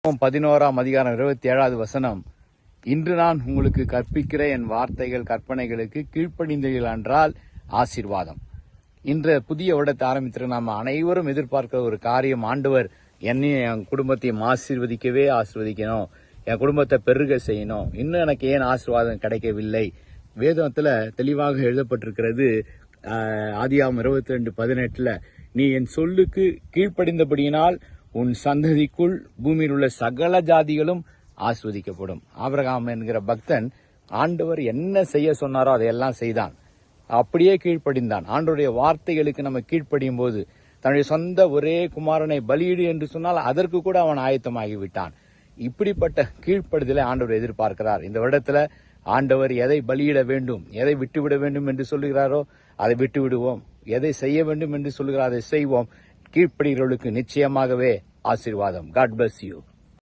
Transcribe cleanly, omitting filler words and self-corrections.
11 அதிகாரம் 27வது வசனம், இன்று நான் உங்களுக்கு கற்பிக்கிற என் வார்த்தைகள் கற்பனைகளுக்கு கீழ்ப்படிந்தீர்கள் என்றால் ஆசீர்வாதம். இன்று புதிய வருடத்தை ஆரம்பித்து நாம் அனைவரும் எதிர்பார்க்கிற ஒரு காரியம், ஆண்டவர் என்னையும் என் குடும்பத்தையும் ஆசீர்வதிக்கணும், என் குடும்பத்தை பெருக செய்யணும். இன்னும் எனக்கு ஏன் ஆசீர்வாதம் கிடைக்கவில்லை? வேதத்துல தெளிவாக எழுதப்பட்டிருக்கிறது. ஆதியாகமம் 22:18, நீ என் சொல்லுக்கு கீழ்ப்படிந்தபடியினால் உன் சந்ததிக்குள் பூமியில் உள்ள சகல ஜாதிகளும் ஆஸ்வதிக்கப்படும். ஆபிரகாம் என்கிற பக்தன் ஆண்டவர் என்ன செய்ய சொன்னாரோ அதையெல்லாம் செய்தான், அப்படியே கீழ்ப்படிந்தான். ஆண்டவருடைய வார்த்தைகளுக்கு நம்ம கீழ்ப்படியும் போது, தன்னுடைய சொந்த ஒரே குமாரனை பலியிடு என்று சொன்னால் அதற்கு கூட அவன் ஆயத்தமாகிவிட்டான். இப்படிப்பட்ட கீழ்ப்படுதலை ஆண்டவர் எதிர்பார்க்கிறார். இந்த வருடத்துல ஆண்டவர் எதை பலியிட வேண்டும், எதை விட்டுவிட வேண்டும் என்று சொல்லுகிறாரோ அதை விட்டு விடுவோம், எதை செய்ய வேண்டும் என்று சொல்லுகிறாரோ அதை செய்வோம். கீழ்ப்படுகிறவர்களுக்கு நிச்சயமாகவே ஆசீர்வாதம். God bless you.